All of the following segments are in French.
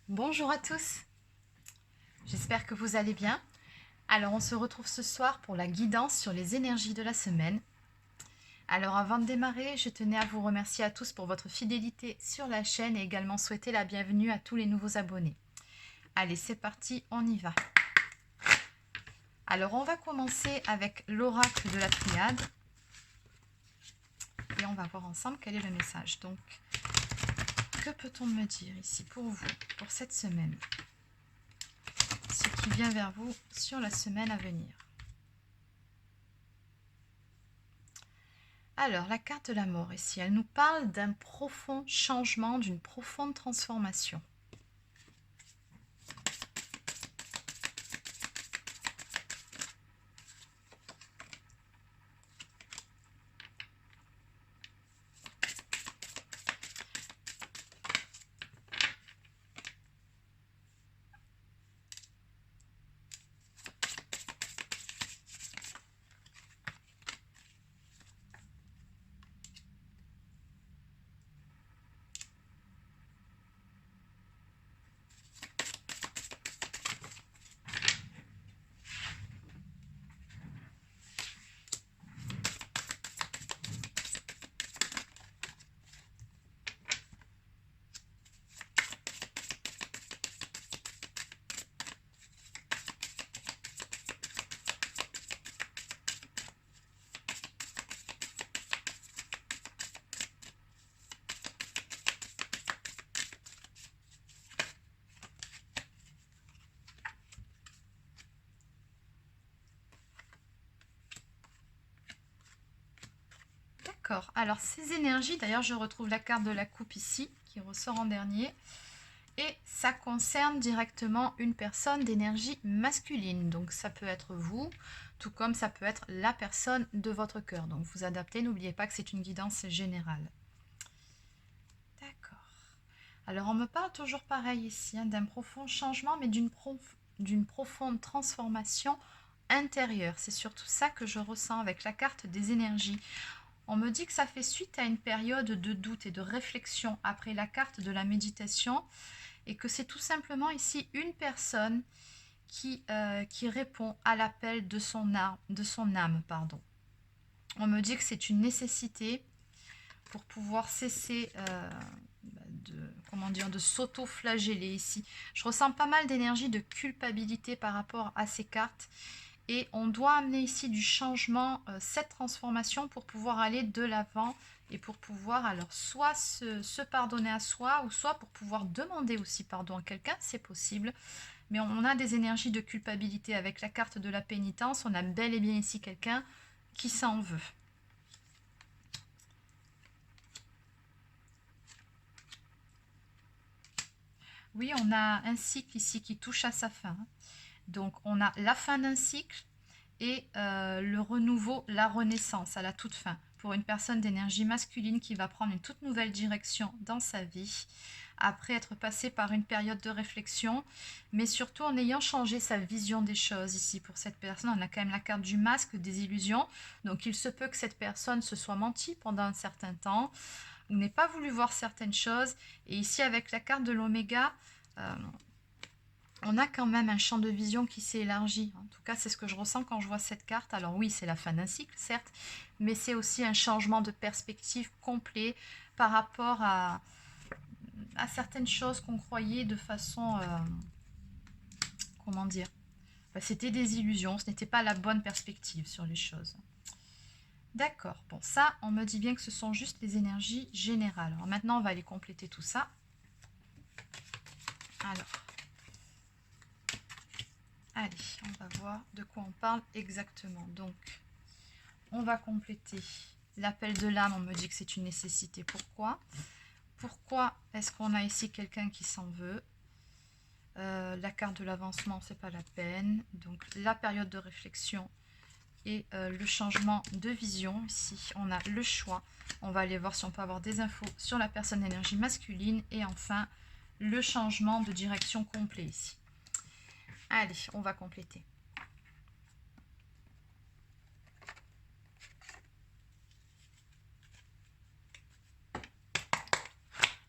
Bonjour à tous, j'espère que vous allez bien. Alors on se retrouve ce soir pour la guidance sur les énergies de la semaine. Alors avant de démarrer, je tenais à vous remercier à tous pour votre fidélité sur la chaîne et également souhaiter la bienvenue à tous les nouveaux abonnés. Allez, c'est parti, on y va. Alors on va commencer avec l'oracle de la triade et on va voir ensemble quel est le message. Donc, que peut-on me dire ici pour vous, pour cette semaine? Ce qui vient vers vous sur la semaine à venir. Alors, la carte de la mort ici, elle nous parle d'un profond changement, d'une profonde transformation. D'accord, alors ces énergies, d'ailleurs je retrouve la carte de la coupe ici, qui ressort en dernier, et ça concerne directement une personne d'énergie masculine, donc ça peut être vous, tout comme ça peut être la personne de votre cœur, donc vous adaptez, n'oubliez pas que c'est une guidance générale. D'accord, alors on me parle toujours pareil ici, hein, d'un profond changement, mais d'une profonde transformation intérieure, c'est surtout ça que je ressens avec la carte des énergies. On me dit que ça fait suite à une période de doute et de réflexion après la carte de la méditation et que c'est tout simplement ici une personne qui répond à l'appel de son âme. Pardon. On me dit que c'est une nécessité pour pouvoir cesser de s'auto-flageller ici. Je ressens pas mal d'énergie de culpabilité par rapport à ces cartes. Et on doit amener ici du changement, cette transformation pour pouvoir aller de l'avant et pour pouvoir alors soit se pardonner à soi ou soit pour pouvoir demander aussi pardon à quelqu'un, c'est possible. Mais on a des énergies de culpabilité avec la carte de la pénitence, on a bel et bien ici quelqu'un qui s'en veut. Oui, on a un cycle ici qui touche à sa fin. Donc on a la fin d'un cycle et le renouveau, la renaissance à la toute fin, pour une personne d'énergie masculine qui va prendre une toute nouvelle direction dans sa vie, après être passée par une période de réflexion, mais surtout en ayant changé sa vision des choses ici. Pour cette personne, on a quand même la carte du masque, des illusions, donc il se peut que cette personne se soit menti pendant un certain temps, ou n'ait pas voulu voir certaines choses, et ici avec la carte de l'oméga, on a quand même un champ de vision qui s'est élargi. En tout cas, c'est ce que je ressens quand je vois cette carte. Alors oui, c'est la fin d'un cycle, certes, mais c'est aussi un changement de perspective complet par rapport à certaines choses qu'on croyait de façon... comment dire, c'était des illusions, ce n'était pas la bonne perspective sur les choses. D'accord, bon ça, on me dit bien que ce sont juste les énergies générales. Alors maintenant, on va aller compléter tout ça. Alors... Allez, on va voir de quoi on parle exactement. Donc, on va compléter l'appel de l'âme. On me dit que c'est une nécessité. Pourquoi? Pourquoi est-ce qu'on a ici quelqu'un qui s'en veut? La carte de l'avancement, c'est pas la peine. Donc, la période de réflexion et le changement de vision. Ici, on a le choix. On va aller voir si on peut avoir des infos sur la personne d'énergie masculine. Et enfin, le changement de direction complet ici. Allez, on va compléter.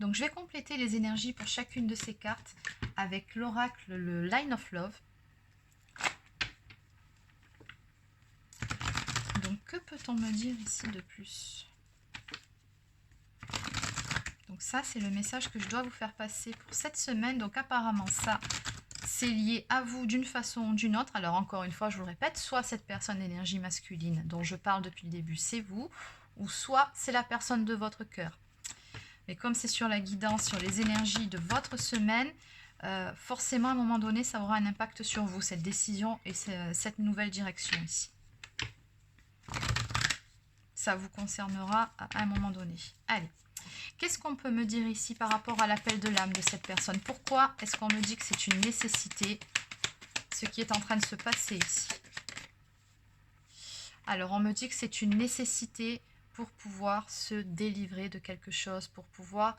Donc je vais compléter les énergies pour chacune de ces cartes avec l'oracle, le Line of Love. Donc que peut-on me dire ici de plus? Donc ça, c'est le message que je dois vous faire passer pour cette semaine. Donc apparemment, ça, c'est lié à vous d'une façon ou d'une autre. Alors encore une fois, je vous le répète, soit cette personne d'énergie masculine dont je parle depuis le début, c'est vous, ou soit c'est la personne de votre cœur. Mais comme c'est sur la guidance, sur les énergies de votre semaine, forcément à un moment donné, ça aura un impact sur vous, cette décision et cette nouvelle direction ici. Ça vous concernera à un moment donné. Allez. Qu'est-ce qu'on peut me dire ici par rapport à l'appel de l'âme de cette personne? Pourquoi est-ce qu'on me dit que c'est une nécessité, ce qui est en train de se passer ici? Alors, on me dit que c'est une nécessité pour pouvoir se délivrer de quelque chose, pour pouvoir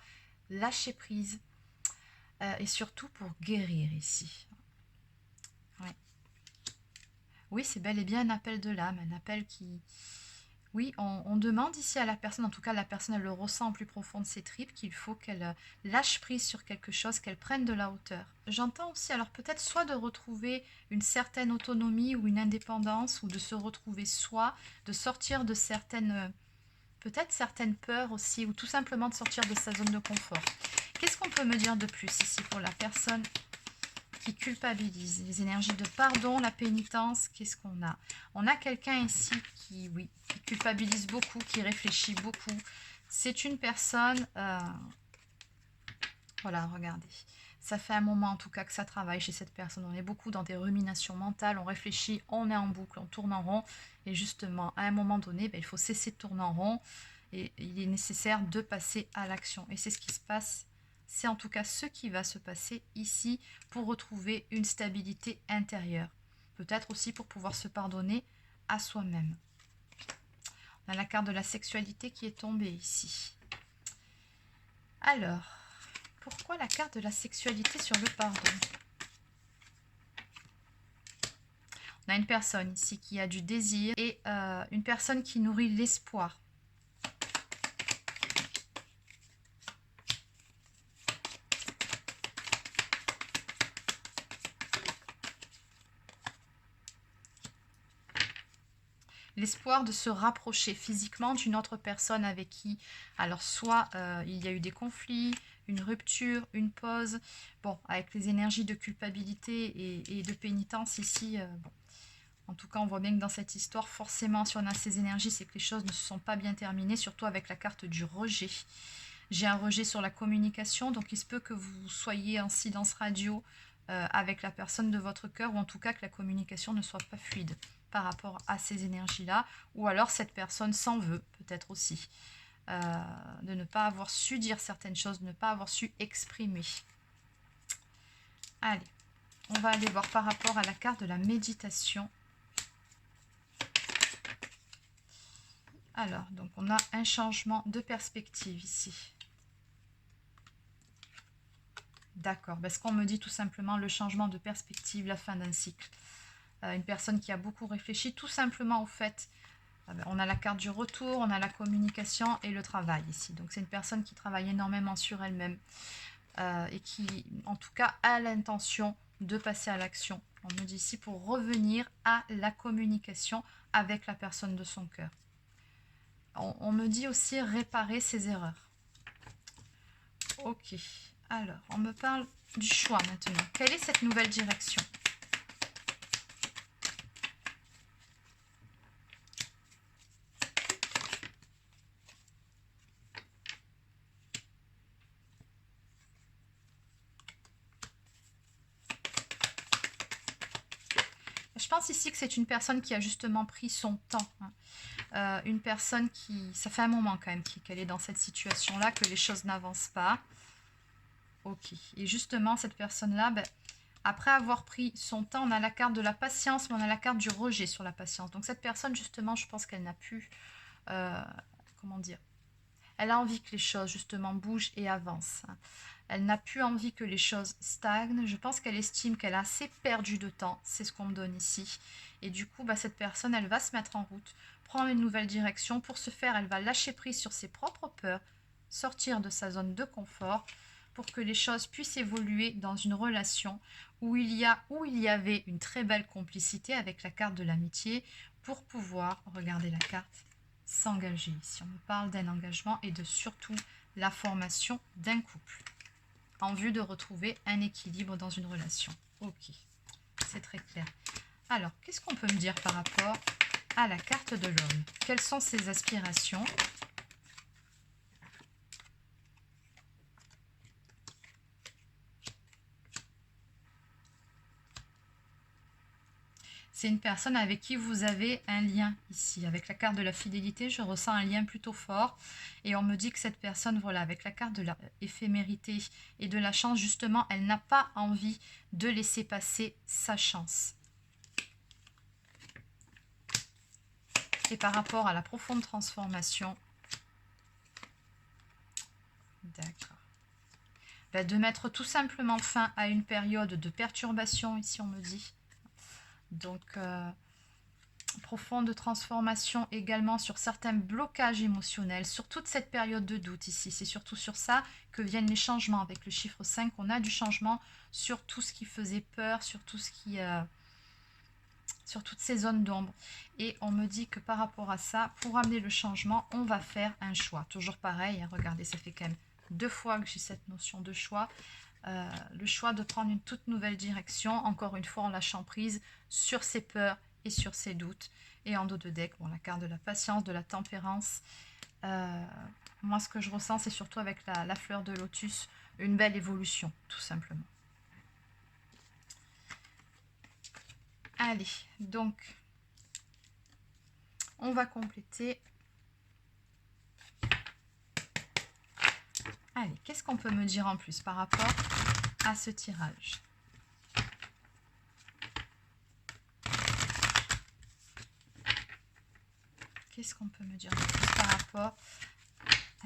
lâcher prise et surtout pour guérir ici. Ouais. Oui, c'est bel et bien un appel de l'âme, un appel qui... Oui, on demande ici à la personne, en tout cas la personne elle le ressent au plus profond de ses tripes, qu'il faut qu'elle lâche prise sur quelque chose, qu'elle prenne de la hauteur. J'entends aussi alors peut-être soit de retrouver une certaine autonomie ou une indépendance, ou de se retrouver soi, de sortir de certaines, peut-être certaines peurs aussi, ou tout simplement de sortir de sa zone de confort. Qu'est-ce qu'on peut me dire de plus ici pour la personne qui culpabilise? Les énergies de pardon, la pénitence, qu'est-ce qu'on a? On a quelqu'un ici qui, oui, qui culpabilise beaucoup, qui réfléchit beaucoup. C'est une personne, voilà, regardez. Ça fait un moment en tout cas que ça travaille chez cette personne. On est beaucoup dans des ruminations mentales, on réfléchit, on est en boucle, on tourne en rond. Et justement, à un moment donné, il faut cesser de tourner en rond. Et il est nécessaire de passer à l'action. Et c'est ce qui se passe. C'est en tout cas ce qui va se passer ici pour retrouver une stabilité intérieure. Peut-être aussi pour pouvoir se pardonner à soi-même. On a la carte de la sexualité qui est tombée ici. Alors, pourquoi la carte de la sexualité sur le pardon? On a une personne ici qui a du désir et une personne qui nourrit l'espoir. L'espoir de se rapprocher physiquement d'une autre personne avec qui, alors soit il y a eu des conflits, une rupture, une pause, bon, avec les énergies de culpabilité et de pénitence ici, bon. En tout cas, on voit bien que dans cette histoire, forcément, si on a ces énergies, c'est que les choses ne se sont pas bien terminées, surtout avec la carte du rejet. J'ai un rejet sur la communication, donc il se peut que vous soyez en silence radio avec la personne de votre cœur, ou en tout cas que la communication ne soit pas fluide par rapport à ces énergies-là, ou alors cette personne s'en veut, peut-être aussi, de ne pas avoir su dire certaines choses, de ne pas avoir su exprimer. Allez, on va aller voir par rapport à la carte de la méditation. Alors, donc on a un changement de perspective ici. D'accord, parce qu'on me dit tout simplement le changement de perspective, la fin d'un cycle. Une personne qui a beaucoup réfléchi, tout simplement au fait, on a la carte du retour, on a la communication et le travail ici. Donc c'est une personne qui travaille énormément sur elle-même et qui, en tout cas, a l'intention de passer à l'action. On me dit ici pour revenir à la communication avec la personne de son cœur. On me dit aussi réparer ses erreurs. Ok, alors on me parle du choix maintenant. Quelle est cette nouvelle direction? Je pense ici que c'est une personne qui a justement pris son temps. Une personne qui... Ça fait un moment quand même qu'elle est dans cette situation-là, que les choses n'avancent pas. Ok. Et justement, cette personne-là, après avoir pris son temps, on a la carte de la patience, mais on a la carte du rejet sur la patience. Donc cette personne, justement, je pense qu'elle n'a pu... comment dire? Elle a envie que les choses, justement, bougent et avancent. Elle n'a plus envie que les choses stagnent. Je pense qu'elle estime qu'elle a assez perdu de temps. C'est ce qu'on me donne ici. Et du coup, cette personne, elle va se mettre en route, prendre une nouvelle direction. Pour ce faire, elle va lâcher prise sur ses propres peurs, sortir de sa zone de confort pour que les choses puissent évoluer dans une relation où il y avait une très belle complicité avec la carte de l'amitié pour pouvoir, regarder la carte, s'engager. Ici, on me parle d'un engagement et de surtout la formation d'un couple en vue de retrouver un équilibre dans une relation. Ok, c'est très clair. Alors, qu'est-ce qu'on peut me dire par rapport à la carte de l'homme? Quelles sont ses aspirations? C'est une personne avec qui vous avez un lien ici. Avec la carte de la fidélité, je ressens un lien plutôt fort. Et on me dit que cette personne, voilà, avec la carte de l'éphémérité et de la chance, justement, elle n'a pas envie de laisser passer sa chance. Et par rapport à la profonde transformation, d'accord. De mettre tout simplement fin à une période de perturbation, ici on me dit. Donc, profonde transformation également sur certains blocages émotionnels, sur toute cette période de doute ici. C'est surtout sur ça que viennent les changements. Avec le chiffre 5, on a du changement sur tout ce qui faisait peur, sur tout ce qui... sur toutes ces zones d'ombre. Et on me dit que par rapport à ça, pour amener le changement, on va faire un choix. Toujours pareil, hein, regardez, ça fait quand même 2 fois que j'ai cette notion de choix. Le choix de prendre une toute nouvelle direction, encore une fois en lâchant prise sur ses peurs et sur ses doutes. Et en dos de deck, bon, la carte de la patience, de la tempérance. Moi, ce que je ressens, c'est surtout avec la fleur de lotus, une belle évolution, tout simplement. Allez, donc, on va compléter. Allez, qu'est-ce qu'on peut me dire en plus par rapport à ce tirage? Qu'est-ce qu'on peut me dire en plus par rapport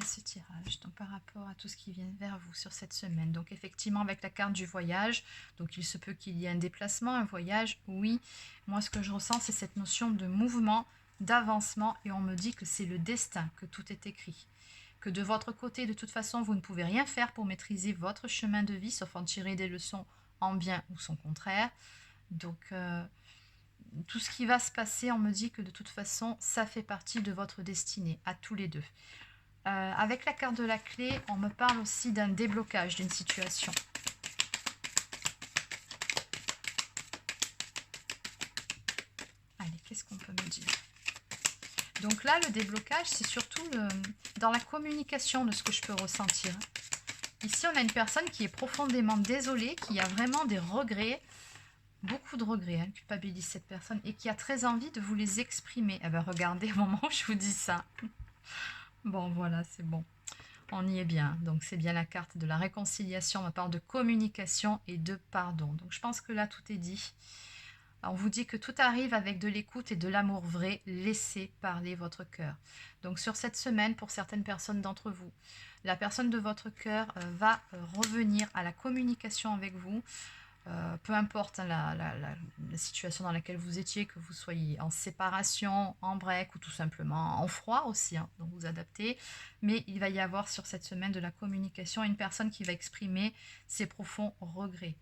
à ce tirage, donc par rapport à tout ce qui vient vers vous sur cette semaine? Donc effectivement, avec la carte du voyage, donc il se peut qu'il y ait un déplacement, un voyage, oui. Moi, ce que je ressens, c'est cette notion de mouvement, d'avancement, et on me dit que c'est le destin, que tout est écrit. Que de votre côté, de toute façon, vous ne pouvez rien faire pour maîtriser votre chemin de vie, sauf en tirer des leçons en bien ou son contraire. Donc, tout ce qui va se passer, on me dit que de toute façon, ça fait partie de votre destinée, à tous les deux. Avec la carte de la clé, on me parle aussi d'un déblocage d'une situation. Allez, qu'est-ce qu'on peut me dire? Donc là, le déblocage, c'est surtout dans la communication de ce que je peux ressentir. Ici, on a une personne qui est profondément désolée, qui a vraiment des regrets, beaucoup de regrets, hein, culpabilise cette personne, et qui a très envie de vous les exprimer. Eh bien, regardez au moment où je vous dis ça. Bon, voilà, c'est bon. On y est bien. Donc, c'est bien la carte de la réconciliation. On parle de communication et de pardon. Donc, je pense que là, tout est dit. On vous dit que tout arrive avec de l'écoute et de l'amour vrai. Laissez parler votre cœur. Donc, sur cette semaine, pour certaines personnes d'entre vous, la personne de votre cœur va revenir à la communication avec vous. Peu importe hein, la situation dans laquelle vous étiez, que vous soyez en séparation, en break ou tout simplement en froid aussi, hein, donc vous adaptez. Mais il va y avoir sur cette semaine de la communication une personne qui va exprimer ses profonds regrets.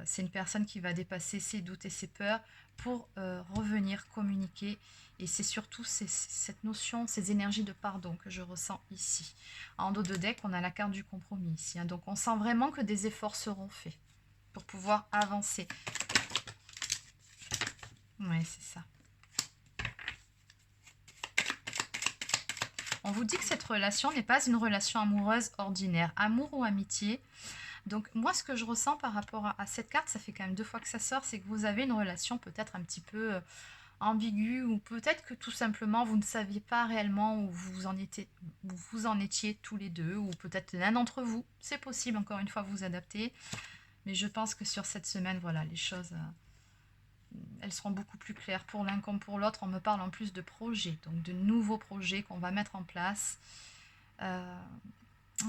C'est une personne qui va dépasser ses doutes et ses peurs pour revenir communiquer. Et c'est surtout cette notion, ces énergies de pardon que je ressens ici. En dos de deck, on a la carte du compromis ici. Hein, donc on sent vraiment que des efforts seront faits pour pouvoir avancer. Oui, c'est ça. On vous dit que cette relation n'est pas une relation amoureuse ordinaire, amour ou amitié. Donc moi, ce que je ressens par rapport à cette carte, ça fait quand même 2 fois que ça sort, c'est que vous avez une relation peut-être un petit peu ambiguë, ou peut-être que tout simplement vous ne saviez pas réellement où vous en étiez tous les deux, ou peut-être l'un d'entre vous. C'est possible, encore une fois, vous adapter. Mais je pense que sur cette semaine, voilà, les choses, elles seront beaucoup plus claires pour l'un comme pour l'autre. On me parle en plus de projets, donc de nouveaux projets qu'on va mettre en place.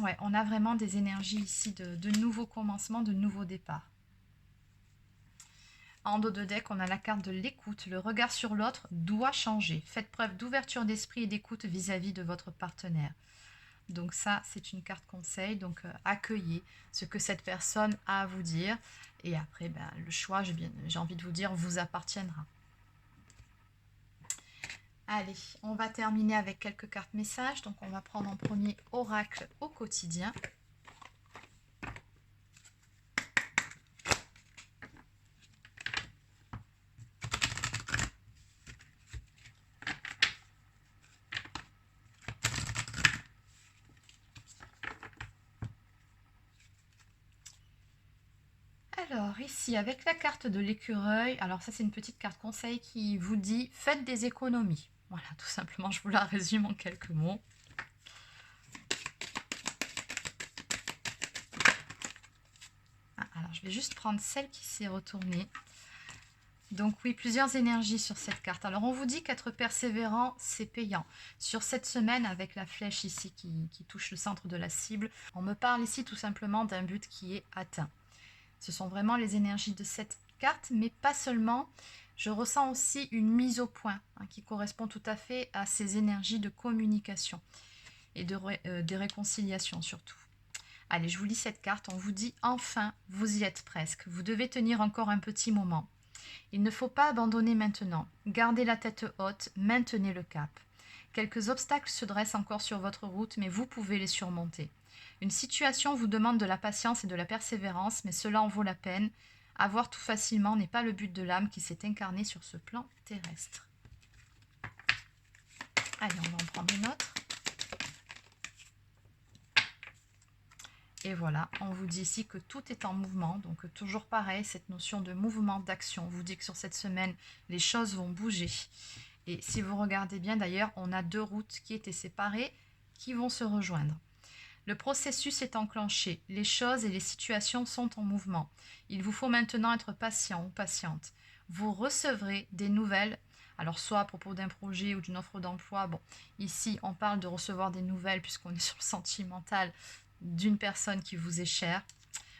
Ouais, on a vraiment des énergies ici de nouveaux commencements, de nouveaux départs. En dos de deck, on a la carte de l'écoute. Le regard sur l'autre doit changer. Faites preuve d'ouverture d'esprit et d'écoute vis-à-vis de votre partenaire. Donc ça, c'est une carte conseil. Donc accueillez ce que cette personne a à vous dire. Et après, ben, le choix, j'ai envie de vous dire, vous appartiendra. Allez, on va terminer avec quelques cartes messages. Donc on va prendre en premier oracle au quotidien. Alors ici, avec la carte de l'écureuil, alors ça c'est une petite carte conseil qui vous dit « Faites des économies ». Voilà, tout simplement, je vous la résume en quelques mots. Alors je vais juste prendre celle qui s'est retournée. Donc oui, plusieurs énergies sur cette carte. Alors on vous dit qu'être persévérant, c'est payant. Sur cette semaine, avec la flèche ici qui touche le centre de la cible, on me parle ici tout simplement d'un but qui est atteint. Ce sont vraiment les énergies de cette carte, mais pas seulement. Je ressens aussi une mise au point qui correspond tout à fait à ces énergies de communication et des réconciliations surtout. Allez, je vous lis cette carte. On vous dit « Enfin, vous y êtes presque. Vous devez tenir encore un petit moment. Il ne faut pas abandonner maintenant. Gardez la tête haute, maintenez le cap. Quelques obstacles se dressent encore sur votre route, mais vous pouvez les surmonter. Une situation vous demande de la patience et de la persévérance, mais cela en vaut la peine. Avoir tout facilement n'est pas le but de l'âme qui s'est incarnée sur ce plan terrestre. » Allez, on va en prendre une autre. Et voilà, on vous dit ici que tout est en mouvement, donc toujours pareil, cette notion de mouvement, d'action. On vous dit que sur cette semaine, les choses vont bouger. Et si vous regardez bien d'ailleurs, on a deux routes qui étaient séparées, qui vont se rejoindre. Le processus est enclenché, les choses et les situations sont en mouvement. Il vous faut maintenant être patient ou patiente. Vous recevrez des nouvelles, alors soit à propos d'un projet ou d'une offre d'emploi. Bon, ici on parle de recevoir des nouvelles puisqu'on est sur le sentimental d'une personne qui vous est chère.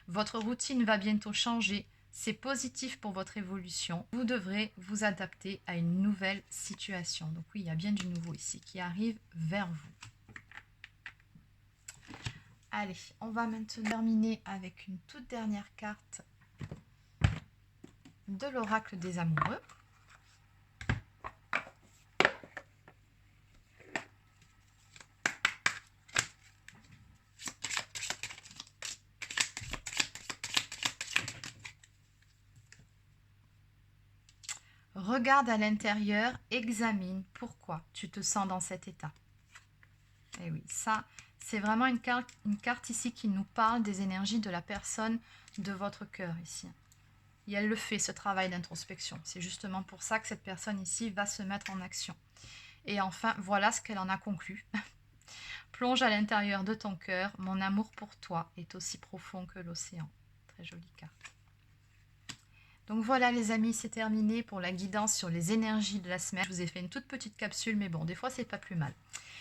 Votre routine va bientôt changer. C'est positif pour votre évolution. Vous devrez vous adapter à une nouvelle situation. Donc oui, il y a bien du nouveau ici qui arrive vers vous. Allez, on va maintenant terminer avec une toute dernière carte de l'oracle des amoureux. Regarde à l'intérieur, examine pourquoi tu te sens dans cet état. Et oui, ça, c'est vraiment une carte ici qui nous parle des énergies de la personne de votre cœur ici. Et elle le fait, ce travail d'introspection. C'est justement pour ça que cette personne ici va se mettre en action. Et enfin, voilà ce qu'elle en a conclu. Plonge à l'intérieur de ton cœur, mon amour pour toi est aussi profond que l'océan. Très jolie carte. Donc voilà les amis, c'est terminé pour la guidance sur les énergies de la semaine. Je vous ai fait une toute petite capsule, mais bon, des fois c'est pas plus mal.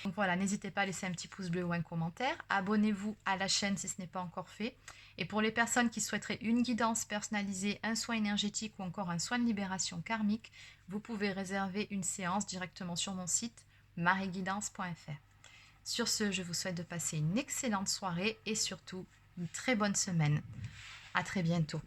Donc voilà, n'hésitez pas à laisser un petit pouce bleu ou un commentaire. Abonnez-vous à la chaîne si ce n'est pas encore fait. Et pour les personnes qui souhaiteraient une guidance personnalisée, un soin énergétique ou encore un soin de libération karmique, vous pouvez réserver une séance directement sur mon site marieguidance.fr. Sur ce, je vous souhaite de passer une excellente soirée et surtout une très bonne semaine. À très bientôt.